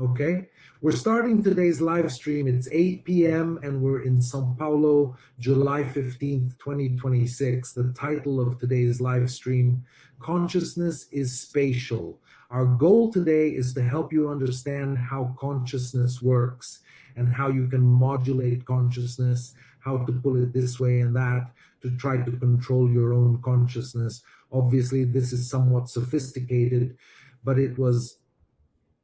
Okay, we're starting today's live stream. It's 8 p.m. and we're in Sao Paulo, July 15th, 2026. The title of today's live stream, Consciousness is Spatial. Our goal today is to help you understand how consciousness works and how you can modulate consciousness, how to pull it this way and that to try to control your own consciousness. Obviously, this is somewhat sophisticated, but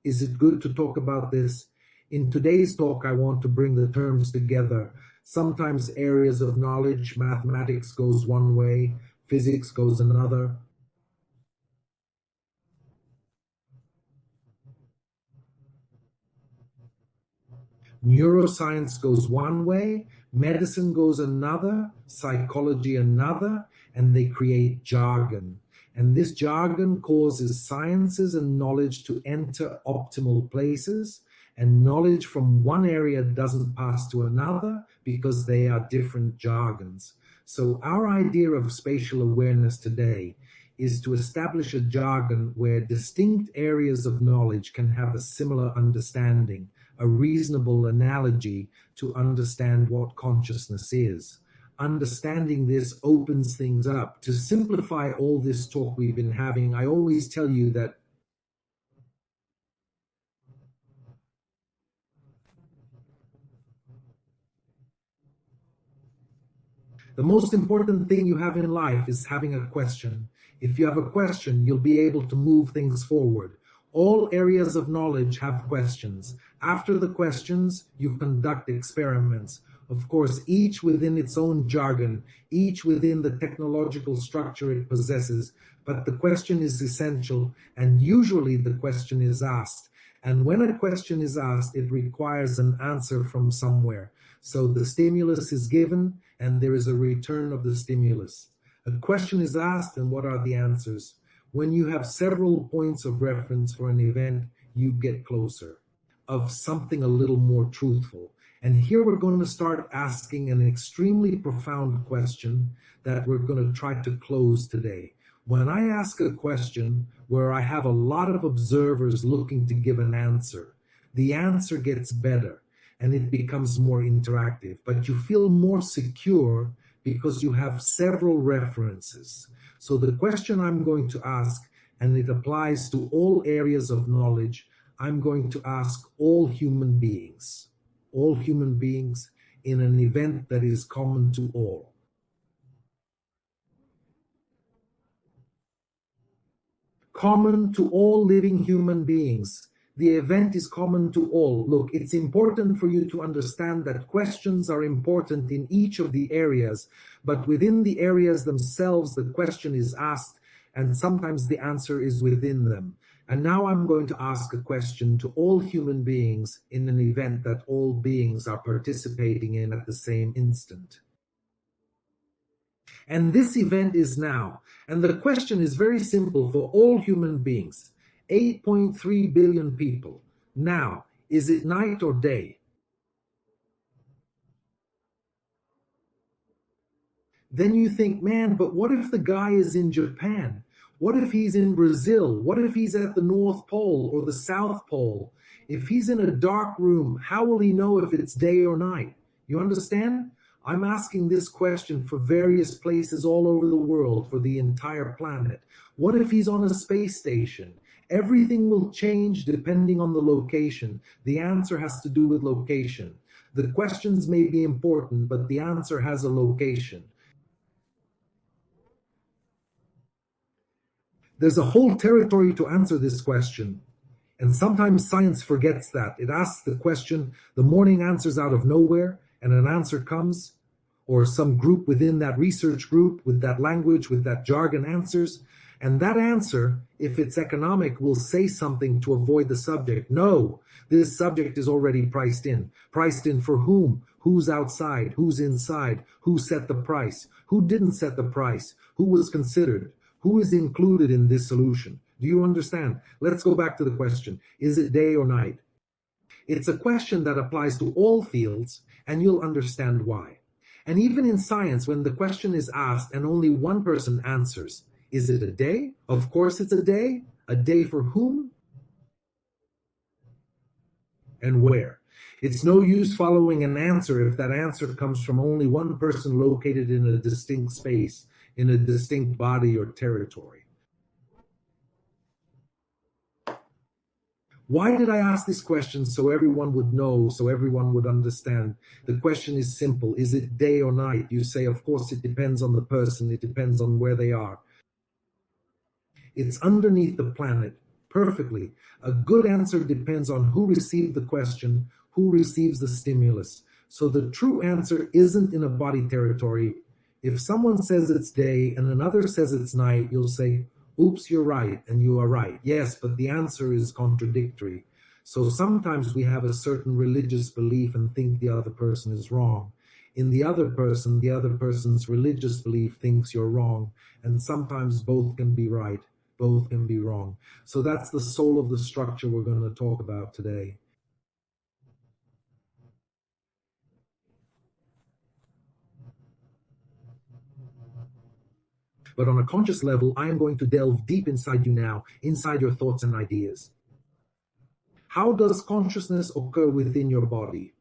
is it good to talk about this? In today's talk, I want to bring the terms together. Sometimes areas of knowledge, mathematics goes one way, physics goes another. Neuroscience goes one way, medicine goes another, psychology another, and they create jargon. And this jargon causes sciences and knowledge to enter optimal places, and knowledge from one area doesn't pass to another because they are different jargons. So our idea of spatial awareness today is to establish a jargon where distinct areas of knowledge can have a similar understanding, a reasonable analogy to understand what consciousness is. Understanding this opens things up. To simplify all this talk we've been having, I always tell you that the most important thing you have in life is having a question. If you have a question, you'll be able to move things forward. All areas of knowledge have questions. After the questions, you conduct experiments. Of course, each within its own jargon, each within the technological structure it possesses, but the question is essential, and usually the question is asked. And when a question is asked, it requires an answer from somewhere. So the stimulus is given, and there is a return of the stimulus. A question is asked, and what are the answers? When you have several points of reference for an event, you get closer of something a little more truthful. And here we're going to start asking an extremely profound question that we're going to try to close today. When I ask a question where I have a lot of observers looking to give an answer, the answer gets better and it becomes more interactive, but you feel more secure because you have several references. So the question I'm going to ask, and it applies to all areas of knowledge, I'm going to ask all human beings in an event that is common to all. Common to all living human beings. The event is common to all. Look, it's important for you to understand that questions are important in each of the areas, but within the areas themselves, the question is asked, and sometimes the answer is within them. And now I'm going to ask a question to all human beings in an event that all beings are participating in at the same instant. And this event is now. And the question is very simple for all human beings. 8.3 billion people. Now, is it night or day? Then you think, man, but what if the guy is in Japan? What if he's in Brazil? What if he's at the North Pole or the South Pole? If he's in a dark room, how will he know if it's day or night? You understand? I'm asking this question for various places all over the world, for the entire planet. What if he's on a space station? Everything will change depending on the location. The answer has to do with location. The questions may be important, but the answer has a location. There's a whole territory to answer this question. And sometimes science forgets that. It asks the question, the morning answers out of nowhere, and an answer comes, or some group within that research group with that language, with that jargon answers. And that answer, if it's economic, will say something to avoid the subject. No, this subject is already priced in. Priced in for whom? Who's outside? Who's inside? Who set the price? Who didn't set the price? Who was considered? Who is included in this solution? Do you understand? Let's go back to the question. Is it day or night? It's a question that applies to all fields, and you'll understand why. And even in science, when the question is asked and only one person answers, is it a day? Of course it's a day. A day for whom? and where. It's no use following an answer if that answer comes from only one person located in a distinct space, in a distinct body or territory. Why did I ask this question? So everyone would know, so everyone would understand. The question is simple. Is it day or night? You say, of course, it depends on the person. It depends on where they are. It's underneath the planet. Perfectly. A good answer depends on who received the question, who receives the stimulus. So the true answer isn't in a body territory. If someone says it's day and another says it's night, you'll say, oops, you're right, and you are right. Yes, but the answer is contradictory. So sometimes we have a certain religious belief and think the other person is wrong. In the other person's religious belief thinks you're wrong, and sometimes both can be right, both can be wrong. So that's the soul of the structure we're going to talk about today. But on a conscious level, I am going to delve deep inside you now, inside your thoughts and ideas. How does consciousness occur within your body?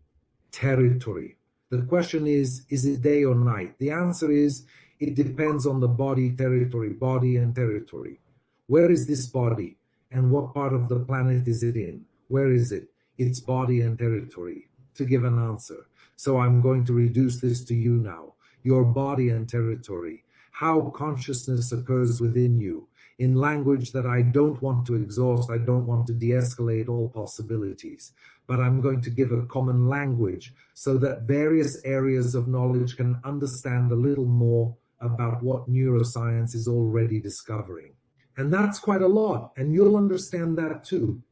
Territory. The question is it day or night? The answer is, it depends on the body, territory, body and territory. Where is this body? And what part of the planet is it in? Where is it? It's body and territory. To give an answer. So I'm going to reduce this to you now. Your body and territory. How consciousness occurs within you. In language that I don't want to exhaust, I don't want to de-escalate all possibilities. But I'm going to give a common language so that various areas of knowledge can understand a little more about what neuroscience is already discovering. And that's quite a lot, and you'll understand that too.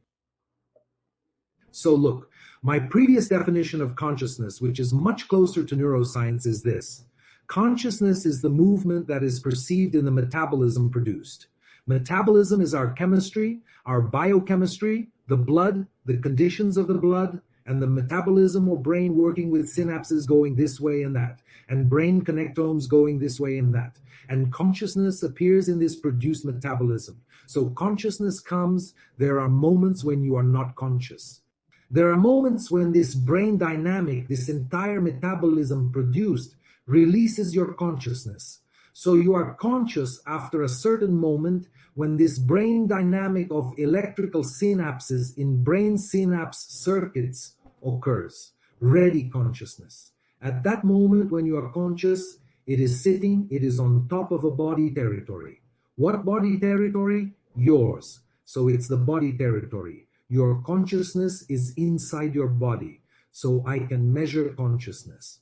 So look, my previous definition of consciousness, which is much closer to neuroscience, is this. Consciousness is the movement that is perceived in the metabolism produced. Metabolism is our chemistry, our biochemistry, the blood, the conditions of the blood, and the metabolism or brain working with synapses going this way and that, and brain connectomes going this way and that. And consciousness appears in this produced metabolism. So consciousness comes, there are moments when you are not conscious. There are moments when this brain dynamic, this entire metabolism produced, releases your consciousness. So you are conscious after a certain moment when this brain dynamic of electrical synapses in brain synapse circuits occurs. Ready consciousness. At that moment when you are conscious, it is sitting, it is on top of a body territory. What body territory? Yours. So it's the body territory. Your consciousness is inside your body. So I can measure consciousness.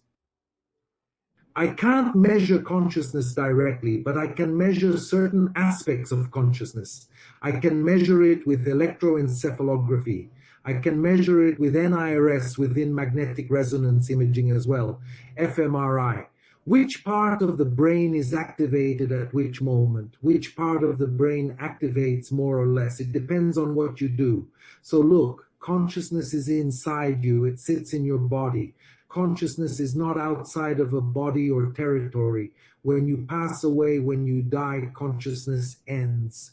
I can't measure consciousness directly, but I can measure certain aspects of consciousness. I can measure it with electroencephalography. I can measure it with NIRS, within magnetic resonance imaging as well, fMRI. Which part of the brain is activated at which moment? Which part of the brain activates more or less? It depends on what you do. So look, consciousness is inside you. It sits in your body. Consciousness is not outside of a body or territory. When you pass away, when you die, consciousness ends.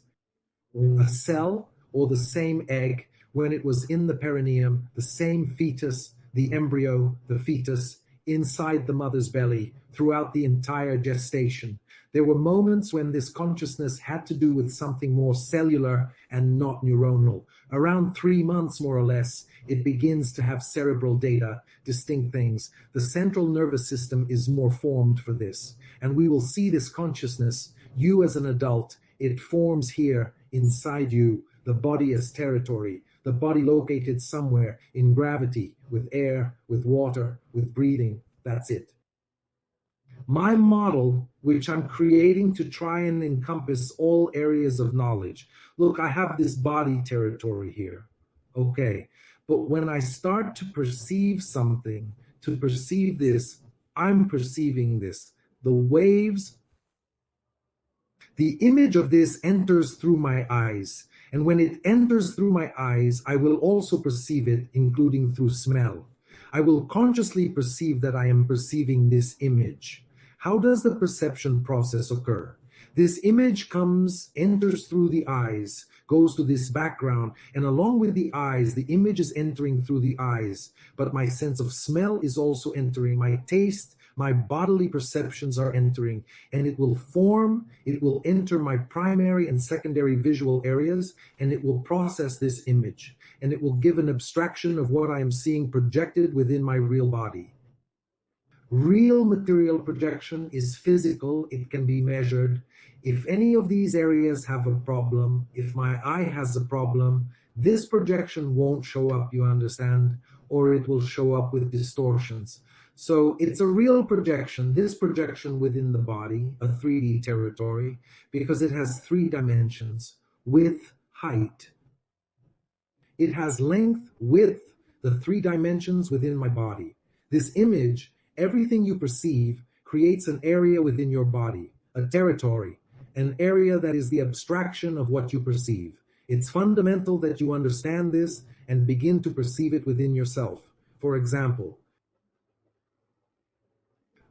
A cell or the same egg, when it was in the perineum, the same fetus, the embryo, the fetus, inside the mother's belly, throughout the entire gestation. There were moments when this consciousness had to do with something more cellular and not neuronal. Around 3 months, more or less, it begins to have cerebral data, distinct things. The central nervous system is more formed for this. And we will see this consciousness, you as an adult, it forms here inside you, the body as territory, the body located somewhere in gravity, with air, with water, with breathing. That's it. My model, which I'm creating to try and encompass all areas of knowledge. Look, I have this body territory here. Okay. But when I start to perceive something, to perceive this, I'm perceiving this. The waves, the image of this enters through my eyes. And when it enters through my eyes, I will also perceive it, including through smell. I will consciously perceive that I am perceiving this image. How does the perception process occur? This image enters through the eyes, goes to this background, and along with the eyes, the image is entering through the eyes. But my sense of smell is also entering, my taste, my bodily perceptions are entering, and it will enter my primary and secondary visual areas, and it will process this image, and it will give an abstraction of what I am seeing projected within my real body. Real material projection is physical, it can be measured. If any of these areas have a problem, if my eye has a problem, this projection won't show up, you understand, or it will show up with distortions. So it's a real projection, this projection within the body, a 3D territory, because it has 3 dimensions: width, height. It has length, width, the 3 dimensions within my body. This image, everything you perceive, creates an area within your body, a territory, an area that is the abstraction of what you perceive. It's fundamental that you understand this and begin to perceive it within yourself. For example,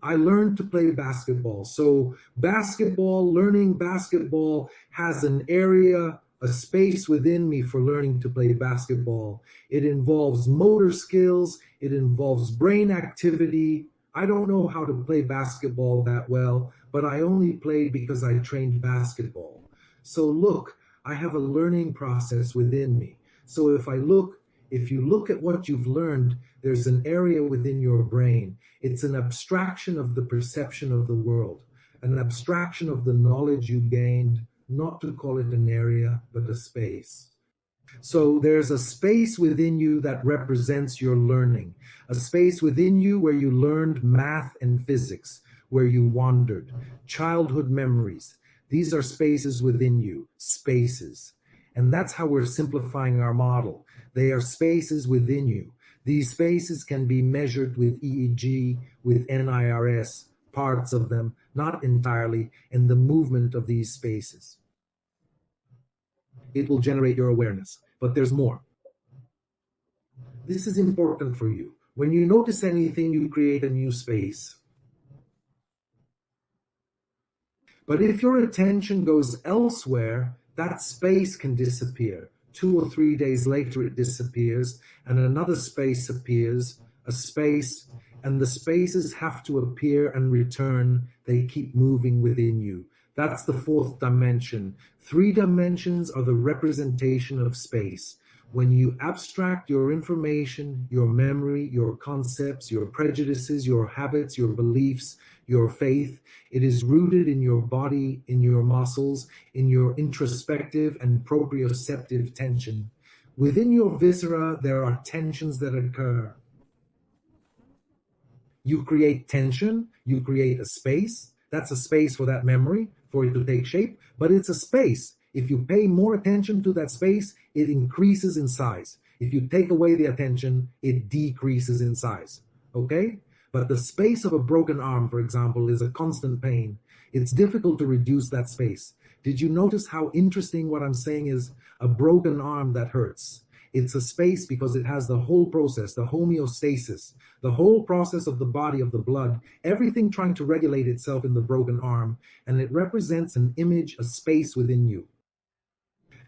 I learned to play basketball. So learning basketball has an area, a space within me for learning to play basketball. It involves motor skills. It involves brain activity. I don't know how to play basketball that well, but I only played because I trained basketball. So look, I have a learning process within me. So if you look at what you've learned, there's an area within your brain. It's an abstraction of the perception of the world, an abstraction of the knowledge you gained, not to call it an area, but a space. So there's a space within you that represents your learning, a space within you where you learned math and physics, where you wandered, childhood memories. These are spaces within you, spaces. And that's how we're simplifying our model. They are spaces within you. These spaces can be measured with EEG, with NIRS, parts of them, not entirely, and the movement of these spaces. It will generate your awareness, but there's more. This is important for you. When you notice anything, you create a new space. But if your attention goes elsewhere, that space can disappear. 2 or 3 days later, it disappears, and another space appears, and the spaces have to appear and return. They keep moving within you. That's the 4th dimension. 3 dimensions are the representation of space. When you abstract your information, your memory, your concepts, your prejudices, your habits, your beliefs, your faith, it is rooted in your body, in your muscles, in your introspective and proprioceptive tension. Within your viscera, there are tensions that occur. You create tension, you create a space. That's a space for that memory, for it to take shape, but it's a space. If you pay more attention to that space, it increases in size. If you take away the attention, it decreases in size. Okay? But the space of a broken arm, for example, is a constant pain. It's difficult to reduce that space. Did you notice how interesting what I'm saying is? A broken arm that hurts. It's a space because it has the whole process, the homeostasis, the whole process of the body, of the blood, everything trying to regulate itself in the broken arm, and it represents an image, a space within you.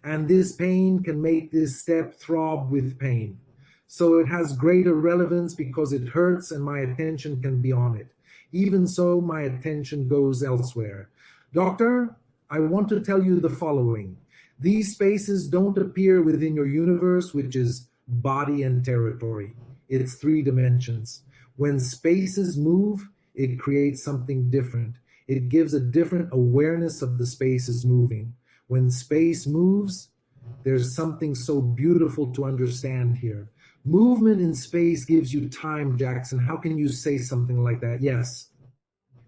And this pain can make this step throb with pain. So it has greater relevance because it hurts and my attention can be on it. Even so, my attention goes elsewhere. Doctor, I want to tell you the following. These spaces don't appear within your universe, which is body and territory. It's 3 dimensions. When spaces move, it creates something different. It gives a different awareness of the spaces moving. When space moves, there's something so beautiful to understand here. Movement in space gives you time, Jackson. How can you say something like that? Yes.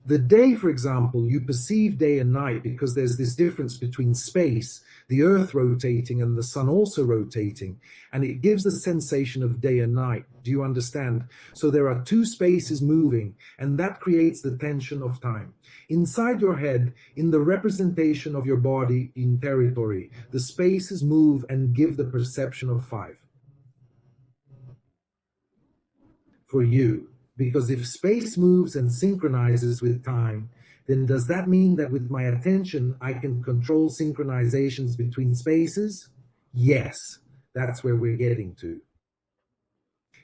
The day, for example, you perceive day and night because there's this difference between space, the earth rotating and the sun also rotating, and it gives the sensation of day and night. Do you understand? So there are 2 spaces moving, and that creates the tension of time. Inside your head, in the representation of your body in territory, the spaces move and give the perception of 5. For you. Because if space moves and synchronizes with time, then does that mean that with my attention I can control synchronizations between spaces? Yes, that's where we're getting to.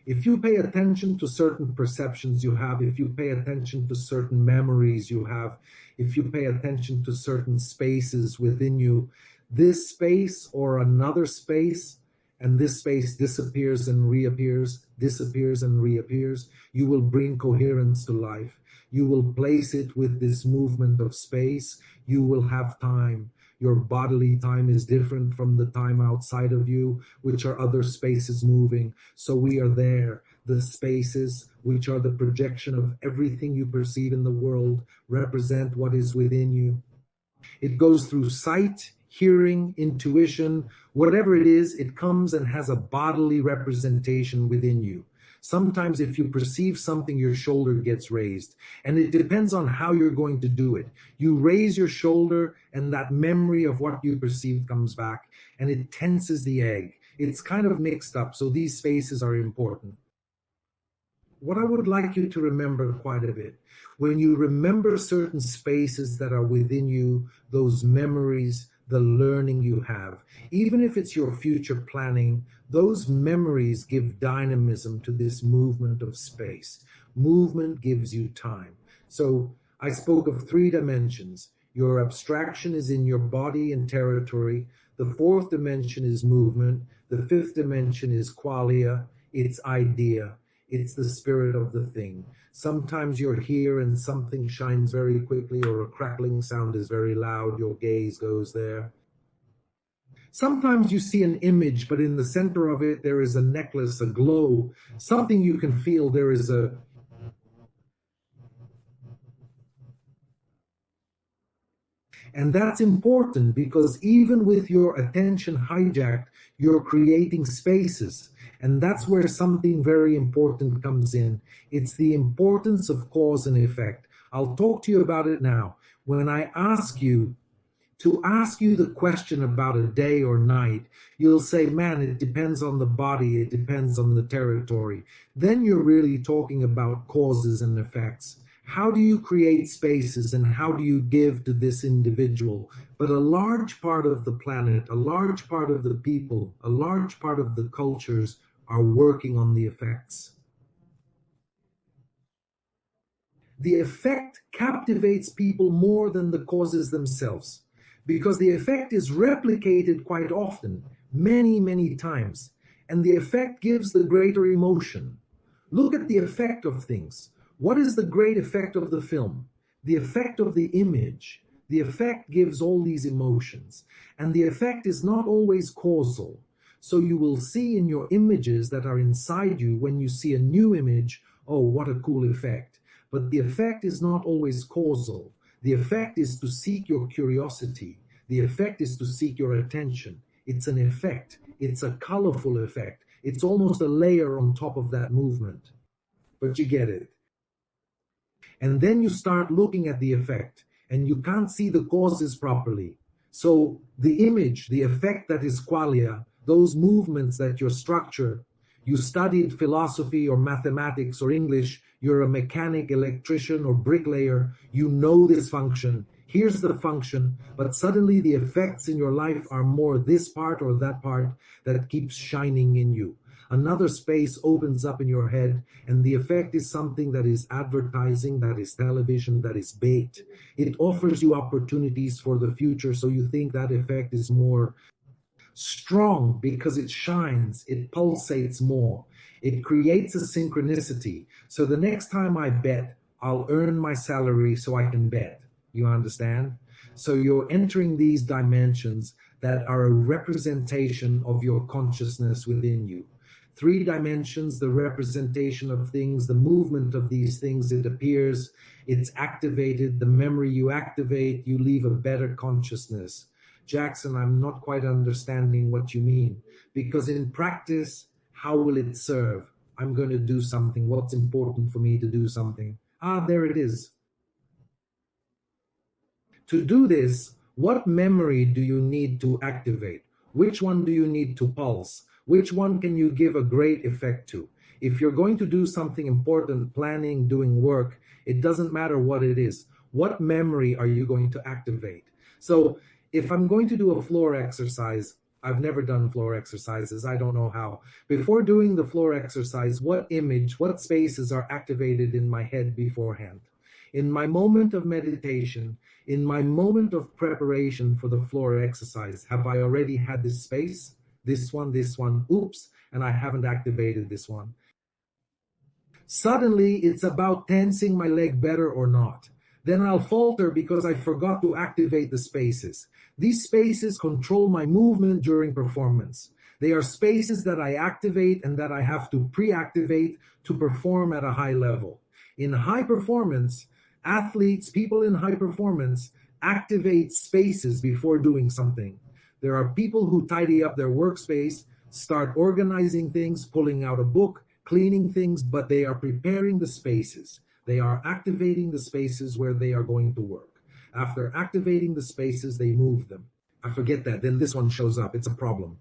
If you pay attention to certain perceptions you have, if you pay attention to certain memories you have, if you pay attention to certain spaces within you, this space or another space, and this space disappears and reappears, disappears and reappears, you will bring coherence to life. You will place it with this movement of space. You will have time. Your bodily time is different from the time outside of you, which are other spaces moving. So we are there. The spaces, which are the projection of everything you perceive in the world, represent what is within you. It goes through sight, hearing, intuition, whatever it is, it comes and has a bodily representation within you. Sometimes if you perceive something, your shoulder gets raised, and it depends on how you're going to do it. You raise your shoulder and that memory of what you perceived comes back, and it tenses the egg. It's kind of mixed up, so these spaces are important. What I would like you to remember quite a bit, when you remember certain spaces that are within you, those memories, the learning you have, even if it's your future planning, those memories give dynamism to this movement of space. Movement gives you time. So I spoke of 3 dimensions. Your abstraction is in your body and territory. The 4th dimension is movement. The 5th dimension is qualia, it's idea. It's the spirit of the thing. Sometimes you're here and something shines very quickly, or a crackling sound is very loud. Your gaze goes there. Sometimes you see an image, but in the center of it, there is a necklace, a glow, something you can feel. There is a... And that's important because even with your attention hijacked, you're creating spaces. And that's where something very important comes in. It's the importance of cause and effect. I'll talk to you about it now. When I ask you the question about a day or night, you'll say, man, it depends on the body, it depends on the territory. Then you're really talking about causes and effects. How do you create spaces and how do you give to this individual? But a large part of the planet, a large part of the people, a large part of the cultures are working on the effects. The effect captivates people more than the causes themselves, because the effect is replicated quite often, many, many times, and the effect gives the greater emotion. Look at the effect of things. What is the great effect of the film? The effect of the image. The effect gives all these emotions, and the effect is not always causal. So you will see in your images that are inside you, when you see a new image, oh, what a cool effect. But the effect is not always causal. The effect is to seek your curiosity. The effect is to seek your attention. It's an effect. It's a colorful effect. It's almost a layer on top of that movement. But you get it. And then you start looking at the effect, and you can't see the causes properly. So the image, the effect that is qualia, those movements that your structure, you studied philosophy or mathematics or English, you're a mechanic, electrician, or bricklayer, you know this function. Here's the function, but suddenly the effects in your life are more this part or that part that keeps shining in you. Another space opens up in your head, and the effect is something that is advertising, that is television, that is bait. It offers you opportunities for the future, so you think that effect is more strong because it shines, it pulsates more. It creates a synchronicity. So the next time I bet, I'll earn my salary so I can bet. You understand? So you're entering these dimensions that are a representation of your consciousness within you. 3 dimensions, the representation of things, the movement of these things, it appears, it's activated, the memory you activate, you leave a better consciousness. Jackson, I'm not quite understanding what you mean, because in practice, how will it serve? I'm going to do something. What's important for me to do something? Ah, there it is. To do this, what memory do you need to activate? Which one do you need to pulse? Which one can you give a great effect to? If you're going to do something important, planning, doing work, it doesn't matter what it is. What memory are you going to activate? So if I'm going to do a floor exercise, I've never done floor exercises. I don't know how. Before doing the floor exercise, what image, what spaces are activated in my head beforehand? In my moment of meditation, in my moment of preparation for the floor exercise, have I already had this space? This one, oops, and I haven't activated this one. Suddenly, it's about tensing my leg better or not. Then I'll falter because I forgot to activate the spaces. These spaces control my movement during performance. They are spaces that I activate and that I have to pre-activate to perform at a high level. In high performance, athletes, people in high performance, activate spaces before doing something. There are people who tidy up their workspace, start organizing things, pulling out a book, cleaning things, but they are preparing the spaces. They are activating the spaces where they are going to work. After activating the spaces, they move them. I forget that, then this one shows up. It's a problem.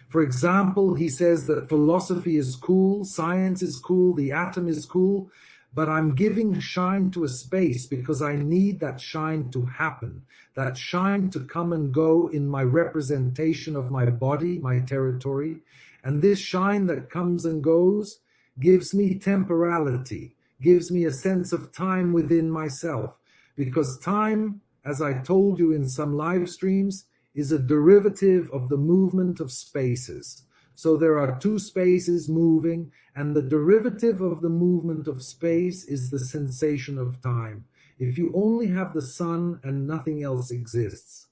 For example, he says that philosophy is cool, science is cool, the atom is cool, but I'm giving shine to a space because I need that shine to happen, that shine to come and go in my representation of my body, my territory. And this shine that comes and goes gives me temporality, gives me a sense of time within myself. Because time, as I told you in some live streams, is a derivative of the movement of spaces. So there are two spaces moving, and the derivative of the movement of space is the sensation of time. If you only have the sun and nothing else exists,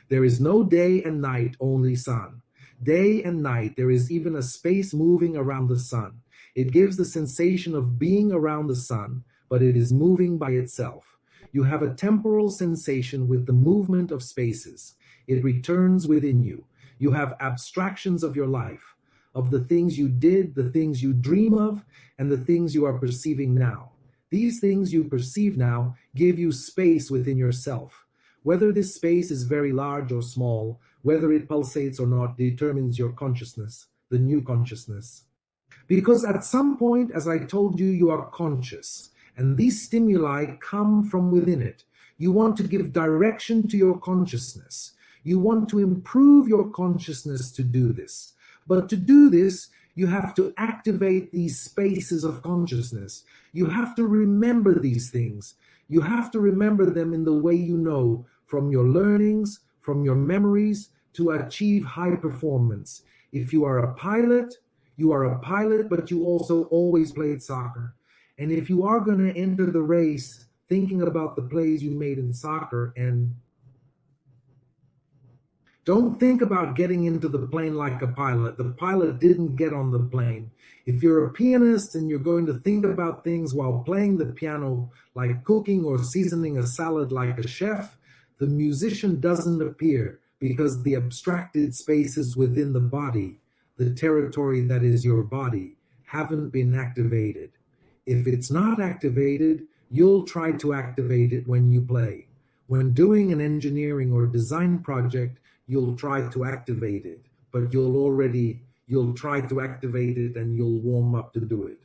there is no day and night, only sun. Day and night, there is even a space moving around the sun. It gives the sensation of being around the sun, but it is moving by itself. You have a temporal sensation with the movement of spaces. It returns within you. You have abstractions of your life, of the things you did, the things you dream of, and the things you are perceiving now. These things you perceive now give you space within yourself. Whether this space is very large or small, whether it pulsates or not, determines your consciousness, the new consciousness. Because at some point, as I told you, you are conscious, and these stimuli come from within it. You want to give direction to your consciousness. You want to improve your consciousness to do this. But to do this, you have to activate these spaces of consciousness. You have to remember these things. You have to remember them in the way you know, from your learnings, from your memories, to achieve high performance. If you are a pilot, you are a pilot, but you also always played soccer. And if you are going to enter the race thinking about the plays you made in soccer, and don't think about getting into the plane like a pilot. The pilot didn't get on the plane. If you're a pianist and you're going to think about things while playing the piano, like cooking or seasoning a salad like a chef, the musician doesn't appear because the abstracted spaces within the body, the territory that is your body, haven't been activated. If it's not activated, you'll try to activate it when you play. When doing an engineering or design project, you'll try to activate it, but you'll try to activate it and you'll warm up to do it.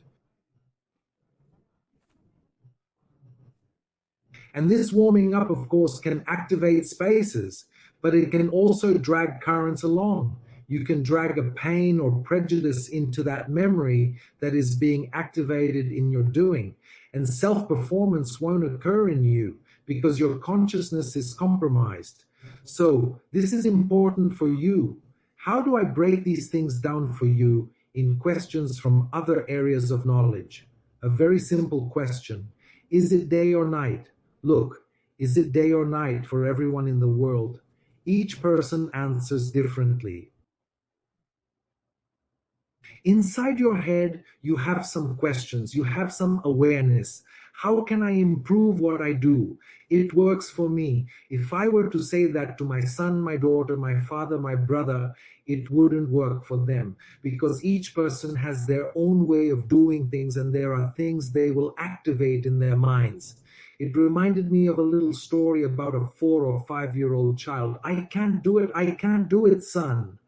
And this warming up, of course, can activate spaces, but it can also drag currents along. You can drag a pain or prejudice into that memory that is being activated in your doing. And self-performance won't occur in you because your consciousness is compromised. So this is important for you. How do I break these things down for you in questions from other areas of knowledge? A very simple question. Is it day or night? Look, is it day or night for everyone in the world? Each person answers differently. Inside your head, you have some questions, you have some awareness. How can I improve what I do? It works for me. If I were to say that to my son, my daughter, my father, my brother, it wouldn't work for them because each person has their own way of doing things and there are things they will activate in their minds. It reminded me of a little story about a 4 or 5 year old child. I can't do it. I can't do it, son.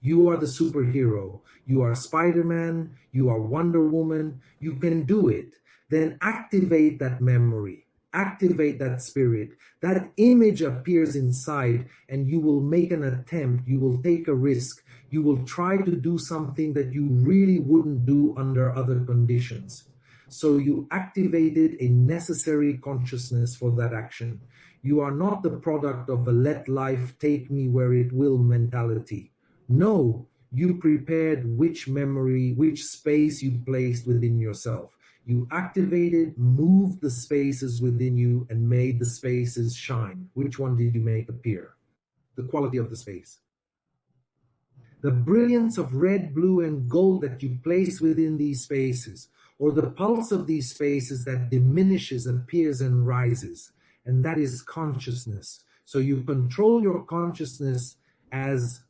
You are the superhero. You are Spider-Man. You are Wonder Woman. You can do it. Then activate that memory. Activate that spirit. That image appears inside, and you will make an attempt. You will take a risk. You will try to do something that you really wouldn't do under other conditions. So you activated a necessary consciousness for that action. You are not the product of a let life take me where it will mentality. No, you prepared which memory, which space you placed within yourself. You activated, moved the spaces within you, and made the spaces shine. Which one did you make appear? The quality of the space. The brilliance of red, blue, and gold that you place within these spaces, or the pulse of these spaces that diminishes, appears, and rises. And that is consciousness. So you control your consciousness as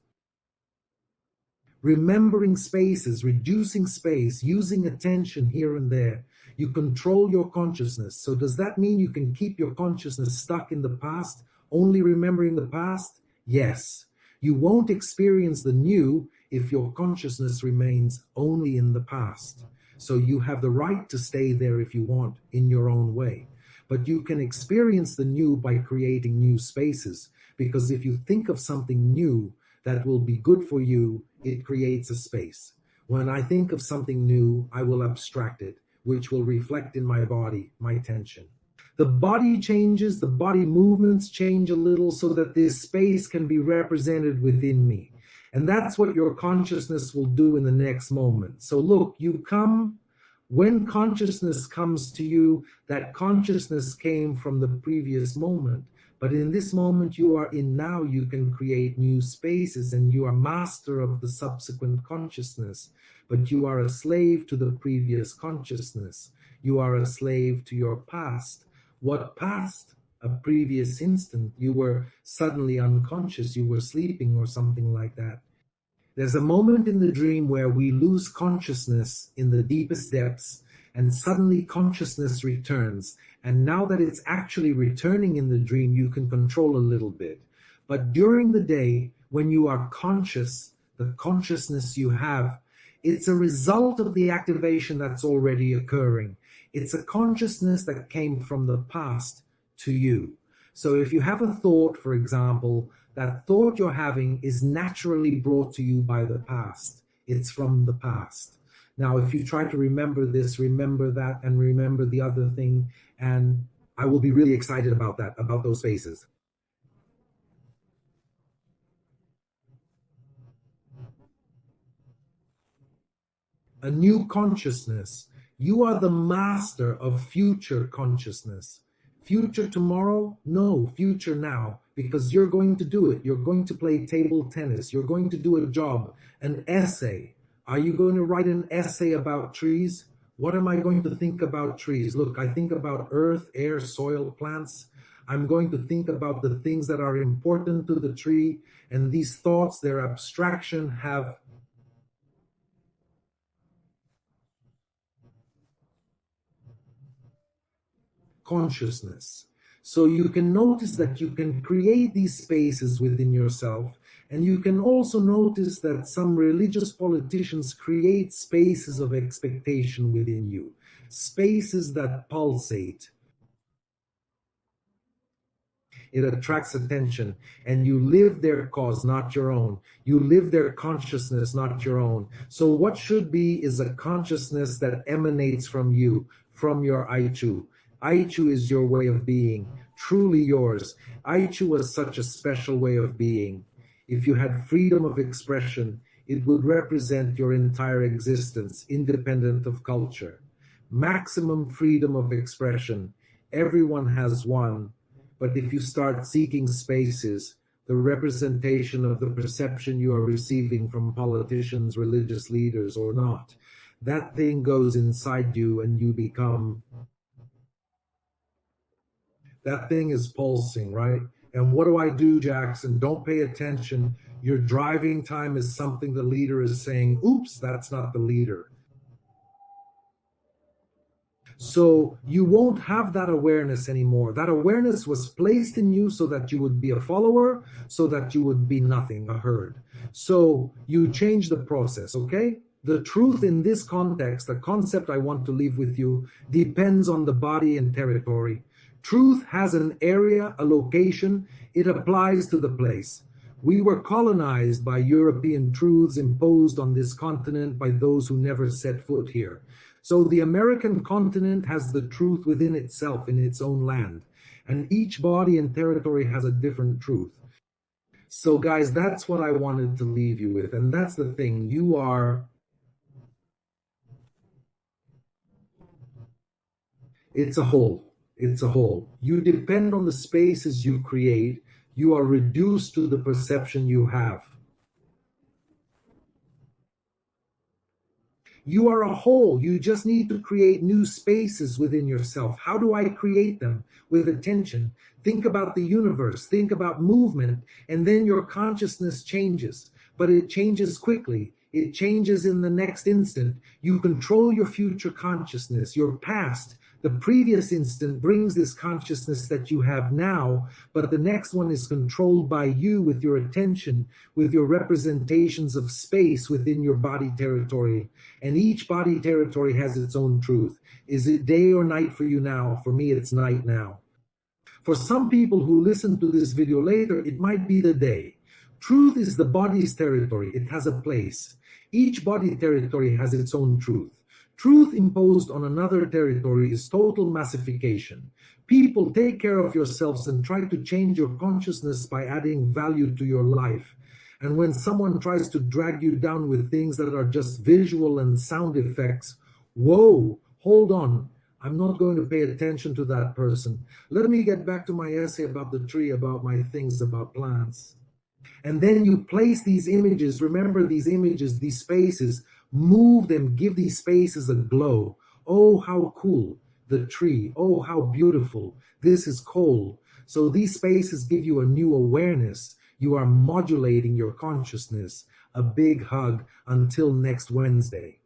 remembering spaces, reducing space, using attention here and there. You control your consciousness. So does that mean you can keep your consciousness stuck in the past, only remembering the past? Yes. You won't experience the new if your consciousness remains only in the past. So you have the right to stay there if you want, in your own way. But you can experience the new by creating new spaces. Because if you think of something new that will be good for you, it creates a space. When I think of something new, I will abstract it, which will reflect in my body, my tension. The body changes, the body movements change a little so that this space can be represented within me. And that's what your consciousness will do in the next moment. So look, you come, when consciousness comes to you, that consciousness came from the previous moment. But in this moment you are in now, you can create new spaces, and you are master of the subsequent consciousness. But you are a slave to the previous consciousness. You are a slave to your past. What past? A previous instant. You were suddenly unconscious. You were sleeping or something like that. There's a moment in the dream where we lose consciousness in the deepest depths, and suddenly consciousness returns. And now that it's actually returning in the dream, you can control a little bit. But during the day, when you are conscious, the consciousness you have, it's a result of the activation that's already occurring. It's a consciousness that came from the past to you. So if you have a thought, for example, that thought you're having is naturally brought to you by the past. It's from the past. Now, if you try to remember this, remember that, and remember the other thing, and I will be really excited about that, about those spaces. A new consciousness. You are the master of future consciousness. Future tomorrow? No, future now, because you're going to do it. You're going to play table tennis. You're going to do a job, an essay. Are you going to write an essay about trees? What am I going to think about trees? Look, I think about earth, air, soil, plants. I'm going to think about the things that are important to the tree, and these thoughts, their abstraction, have consciousness. So you can notice that you can create these spaces within yourself, and you can also notice that some religious politicians create spaces of expectation within you, spaces that pulsate. It attracts attention, and you live their cause, not your own. You live their consciousness, not your own. So what should be is a consciousness that emanates from you, from your Aichu. Aichu is your way of being, truly yours. Aichu was such a special way of being. If you had freedom of expression, it would represent your entire existence, independent of culture. Maximum freedom of expression. Everyone has one. But if you start seeking spaces, the representation of the perception you are receiving from politicians, religious leaders, or not, that thing goes inside you and you become, that thing is pulsing, right? And what do I do, Jackson? Don't pay attention. Your driving time is something the leader is saying. Oops, that's not the leader. So you won't have that awareness anymore. That awareness was placed in you so that you would be a follower, so that you would be nothing, a herd. So you change the process, okay? The truth in this context, the concept I want to leave with you, depends on the body and territory. Truth has an area, a location, it applies to the place. We were colonized by European truths imposed on this continent by those who never set foot here. So the American continent has the truth within itself, in its own land. And each body and territory has a different truth. So guys, that's what I wanted to leave you with. And that's the thing. It's a whole. It's a whole. You depend on the spaces you create. You are reduced to the perception you have. You are a whole. You just need to create new spaces within yourself. How do I create them? With attention. Think about the universe. Think about movement. And then your consciousness changes. But it changes quickly. It changes in the next instant. You control your future consciousness, your past. The previous instant brings this consciousness that you have now, but the next one is controlled by you with your attention, with your representations of space within your body territory. And each body territory has its own truth. Is it day or night for you now? For me, it's night now. For some people who listen to this video later, it might be the day. Truth is the body's territory. It has a place. Each body territory has its own truth. Truth imposed on another territory is total massification. People, take care of yourselves and try to change your consciousness by adding value to your life. And when someone tries to drag you down with things that are just visual and sound effects, whoa, hold on. I'm not going to pay attention to that person. Let me get back to my essay about the tree, about my things, about plants. And then you place these images, remember these images, these spaces, move them, give these spaces a glow. Oh, how cool, the tree. Oh, how beautiful. This is cold. So these spaces give you a new awareness. You are modulating your consciousness. A big hug until next Wednesday.